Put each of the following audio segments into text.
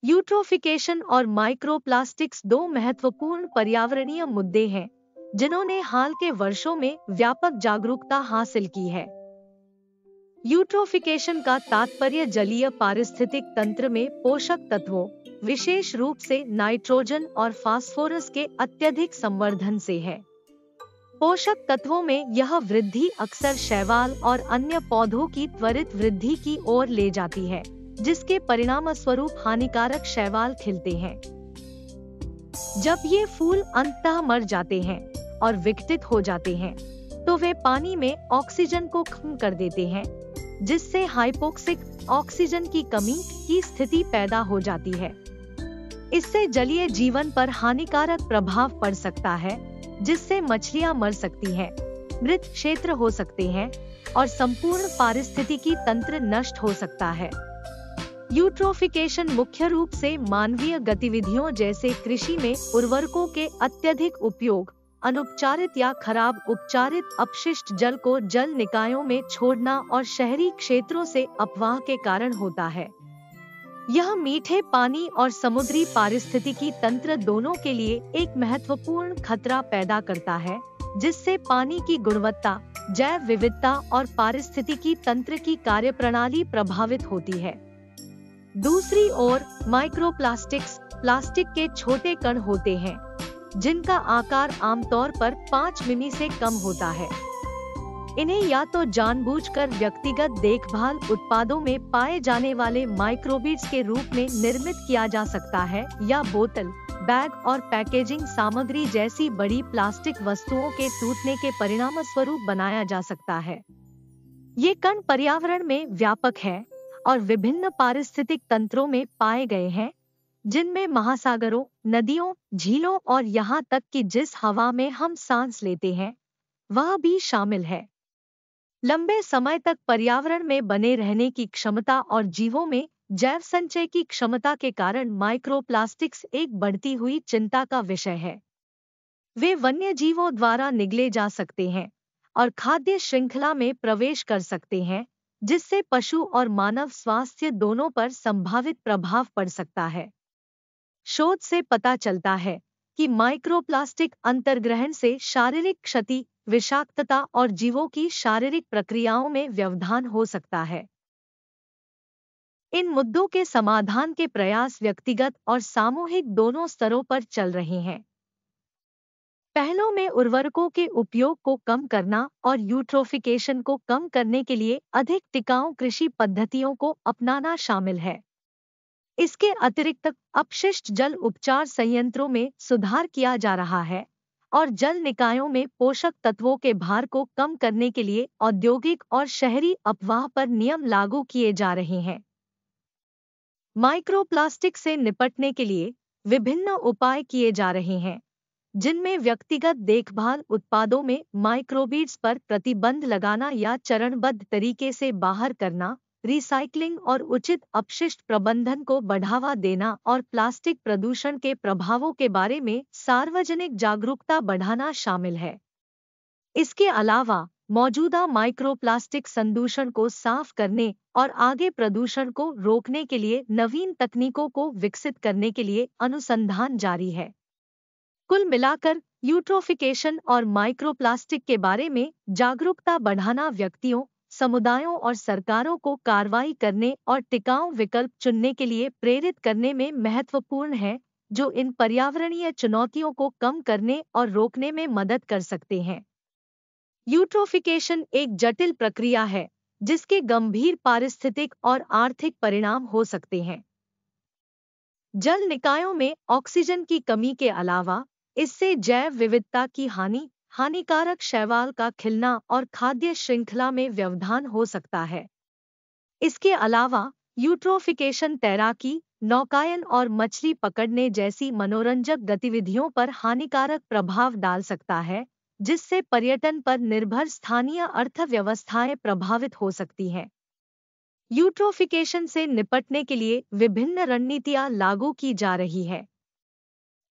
Eutrophication और microplastics दो महत्वपूर्ण पर्यावरणीय मुद्दे हैं जिन्होंने हाल के वर्षों में व्यापक जागरूकता हासिल की है। यूट्रोफिकेशन का तात्पर्य जलीय पारिस्थितिक तंत्र में पोषक तत्वों, विशेष रूप से नाइट्रोजन और फास्फोरस के अत्यधिक संवर्धन से है। पोषक तत्वों में यह वृद्धि अक्सर शैवाल और अन्य पौधों की त्वरित वृद्धि की ओर ले जाती है, जिसके परिणामस्वरूप हानिकारक शैवाल खिलते हैं। जब ये फूल अंततः मर जाते हैं और विघटित हो जाते हैं, तो वे पानी में ऑक्सीजन को कम कर देते हैं, जिससे हाइपोक्सिक ऑक्सीजन की कमी की स्थिति पैदा हो जाती है। इससे जलीय जीवन पर हानिकारक प्रभाव पड़ सकता है, जिससे मछलियां मर सकती हैं, मृत क्षेत्र हो सकते हैं और संपूर्ण पारिस्थितिकी तंत्र नष्ट हो सकता है। यूट्रोफिकेशन मुख्य रूप से मानवीय गतिविधियों जैसे कृषि में उर्वरकों के अत्यधिक उपयोग, अनुपचारित या खराब उपचारित अपशिष्ट जल को जल निकायों में छोड़ना और शहरी क्षेत्रों से अपवाह के कारण होता है। यह मीठे पानी और समुद्री पारिस्थितिकी तंत्र दोनों के लिए एक महत्वपूर्ण खतरा पैदा करता है, जिससे पानी की गुणवत्ता, जैव विविधता और पारिस्थितिकी तंत्र की कार्यप्रणाली प्रभावित होती है। दूसरी ओर माइक्रोप्लास्टिक्स प्लास्टिक के छोटे कण होते हैं, जिनका आकार आमतौर पर 5 मिमी से कम होता है। इन्हें या तो जानबूझकर व्यक्तिगत देखभाल उत्पादों में पाए जाने वाले माइक्रोबीड्स के रूप में निर्मित किया जा सकता है, या बोतल, बैग और पैकेजिंग सामग्री जैसी बड़ी प्लास्टिक वस्तुओं के टूटने के परिणामस्वरूप बनाया जा सकता है। ये कण पर्यावरण में व्यापक है और विभिन्न पारिस्थितिक तंत्रों में पाए गए हैं, जिनमें महासागरों, नदियों, झीलों और यहाँ तक कि जिस हवा में हम सांस लेते हैं, वह भी शामिल है। लंबे समय तक पर्यावरण में बने रहने की क्षमता और जीवों में जैव संचय की क्षमता के कारण माइक्रोप्लास्टिक्स एक बढ़ती हुई चिंता का विषय है। वे वन्य जीवों द्वारा निगले जा सकते हैं और खाद्य श्रृंखला में प्रवेश कर सकते हैं, जिससे पशु और मानव स्वास्थ्य दोनों पर संभावित प्रभाव पड़ सकता है। शोध से पता चलता है कि माइक्रोप्लास्टिक अंतर्ग्रहण से शारीरिक क्षति, विषाक्तता और जीवों की शारीरिक प्रक्रियाओं में व्यवधान हो सकता है। इन मुद्दों के समाधान के प्रयास व्यक्तिगत और सामूहिक दोनों स्तरों पर चल रहे हैं। पहलों में उर्वरकों के उपयोग को कम करना और यूट्रोफिकेशन को कम करने के लिए अधिक टिकाऊ कृषि पद्धतियों को अपनाना शामिल है। इसके अतिरिक्त अपशिष्ट जल उपचार संयंत्रों में सुधार किया जा रहा है और जल निकायों में पोषक तत्वों के भार को कम करने के लिए औद्योगिक और शहरी अपवाह पर नियम लागू किए जा रहे हैं। माइक्रोप्लास्टिक से निपटने के लिए विभिन्न उपाय किए जा रहे हैं, जिनमें व्यक्तिगत देखभाल उत्पादों में माइक्रोबीड्स पर प्रतिबंध लगाना या चरणबद्ध तरीके से बाहर करना, रिसाइक्लिंग और उचित अपशिष्ट प्रबंधन को बढ़ावा देना और प्लास्टिक प्रदूषण के प्रभावों के बारे में सार्वजनिक जागरूकता बढ़ाना शामिल है। इसके अलावा मौजूदा माइक्रोप्लास्टिक संदूषण को साफ करने और आगे प्रदूषण को रोकने के लिए नवीन तकनीकों को विकसित करने के लिए अनुसंधान जारी है। कुल मिलाकर यूट्रोफिकेशन और माइक्रोप्लास्टिक के बारे में जागरूकता बढ़ाना व्यक्तियों, समुदायों और सरकारों को कार्रवाई करने और टिकाऊ विकल्प चुनने के लिए प्रेरित करने में महत्वपूर्ण है, जो इन पर्यावरणीय चुनौतियों को कम करने और रोकने में मदद कर सकते हैं। यूट्रोफिकेशन एक जटिल प्रक्रिया है, जिसके गंभीर पारिस्थितिक और आर्थिक परिणाम हो सकते हैं। जल निकायों में ऑक्सीजन की कमी के अलावा इससे जैव विविधता की हानि, हानिकारक शैवाल का खिलना और खाद्य श्रृंखला में व्यवधान हो सकता है। इसके अलावा यूट्रोफिकेशन तैराकी, नौकायन और मछली पकड़ने जैसी मनोरंजक गतिविधियों पर हानिकारक प्रभाव डाल सकता है, जिससे पर्यटन पर निर्भर स्थानीय अर्थव्यवस्थाएं प्रभावित हो सकती हैं। यूट्रोफिकेशन से निपटने के लिए विभिन्न रणनीतियां लागू की जा रही है।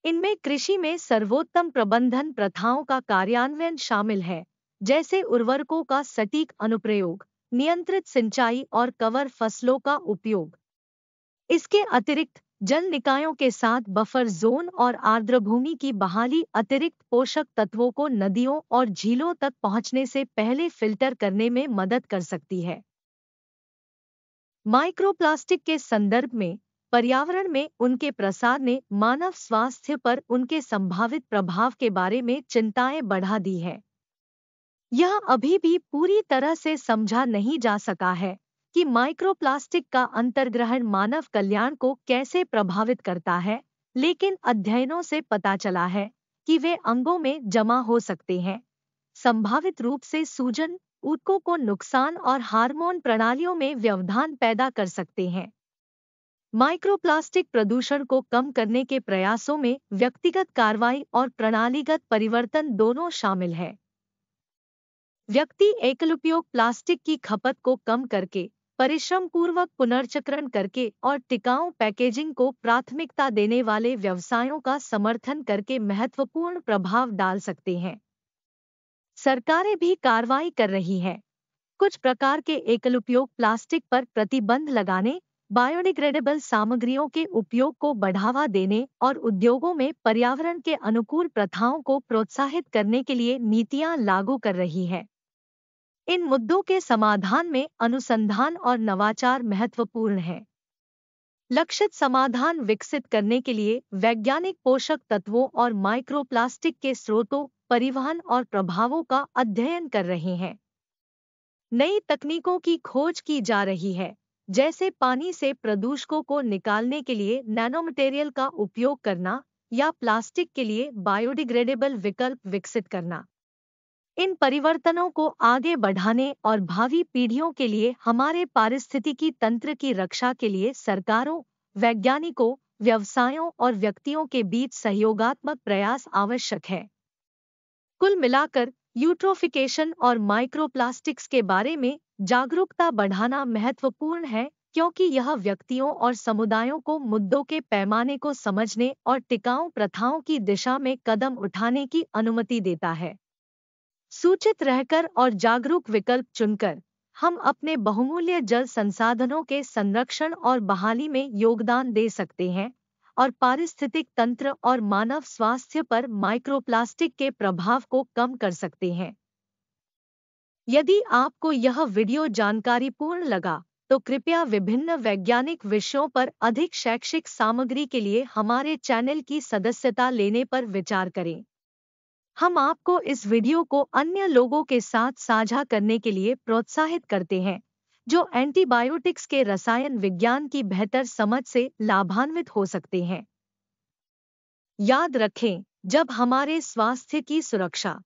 इनमें कृषि में सर्वोत्तम प्रबंधन प्रथाओं का कार्यान्वयन शामिल है, जैसे उर्वरकों का सटीक अनुप्रयोग, नियंत्रित सिंचाई और कवर फसलों का उपयोग। इसके अतिरिक्त जल निकायों के साथ बफर जोन और आर्द्रभूमि की बहाली अतिरिक्त पोषक तत्वों को नदियों और झीलों तक पहुंचने से पहले फिल्टर करने में मदद कर सकती है। माइक्रोप्लास्टिक के संदर्भ में पर्यावरण में उनके प्रसार ने मानव स्वास्थ्य पर उनके संभावित प्रभाव के बारे में चिंताएं बढ़ा दी है। यह अभी भी पूरी तरह से समझा नहीं जा सका है कि माइक्रोप्लास्टिक का अंतर्ग्रहण मानव कल्याण को कैसे प्रभावित करता है, लेकिन अध्ययनों से पता चला है कि वे अंगों में जमा हो सकते हैं, संभावित रूप से सूजन, ऊतकों को नुकसान और हार्मोन प्रणालियों में व्यवधान पैदा कर सकते हैं। माइक्रोप्लास्टिक प्रदूषण को कम करने के प्रयासों में व्यक्तिगत कार्रवाई और प्रणालीगत परिवर्तन दोनों शामिल है। व्यक्ति एकल-उपयोग प्लास्टिक की खपत को कम करके, परिश्रमपूर्वक पुनर्चक्रण करके और टिकाऊ पैकेजिंग को प्राथमिकता देने वाले व्यवसायों का समर्थन करके महत्वपूर्ण प्रभाव डाल सकते हैं। सरकारें भी कार्रवाई कर रही हैं। कुछ प्रकार के एकल-उपयोग प्लास्टिक पर प्रतिबंध लगाने, बायोडिग्रेडेबल सामग्रियों के उपयोग को बढ़ावा देने और उद्योगों में पर्यावरण के अनुकूल प्रथाओं को प्रोत्साहित करने के लिए नीतियां लागू कर रही है। इन मुद्दों के समाधान में अनुसंधान और नवाचार महत्वपूर्ण है। लक्षित समाधान विकसित करने के लिए वैज्ञानिक पोषक तत्वों और माइक्रोप्लास्टिक के स्रोतों, परिवहन और प्रभावों का अध्ययन कर रहे हैं। नई तकनीकों की खोज की जा रही है, जैसे पानी से प्रदूषकों को निकालने के लिए नैनोमटेरियल का उपयोग करना या प्लास्टिक के लिए बायोडिग्रेडेबल विकल्प विकसित करना। इन परिवर्तनों को आगे बढ़ाने और भावी पीढ़ियों के लिए हमारे पारिस्थितिकी तंत्र की रक्षा के लिए सरकारों, वैज्ञानिकों, व्यवसायों और व्यक्तियों के बीच सहयोगात्मक प्रयास आवश्यक है। कुल मिलाकर यूट्रोफिकेशन और माइक्रोप्लास्टिक्स के बारे में जागरूकता बढ़ाना महत्वपूर्ण है, क्योंकि यह व्यक्तियों और समुदायों को मुद्दों के पैमाने को समझने और टिकाऊ प्रथाओं की दिशा में कदम उठाने की अनुमति देता है। सूचित रहकर और जागरूक विकल्प चुनकर हम अपने बहुमूल्य जल संसाधनों के संरक्षण और बहाली में योगदान दे सकते हैं और पारिस्थितिक तंत्र और मानव स्वास्थ्य पर माइक्रोप्लास्टिक के प्रभाव को कम कर सकते हैं। यदि आपको यह वीडियो जानकारीपूर्ण लगा, तो कृपया विभिन्न वैज्ञानिक विषयों पर अधिक शैक्षिक सामग्री के लिए हमारे चैनल की सदस्यता लेने पर विचार करें। हम आपको इस वीडियो को अन्य लोगों के साथ साझा करने के लिए प्रोत्साहित करते हैं, जो एंटीबायोटिक्स के रसायन विज्ञान की बेहतर समझ से लाभान्वित हो सकते हैं। याद रखें, जब हमारे स्वास्थ्य की सुरक्षा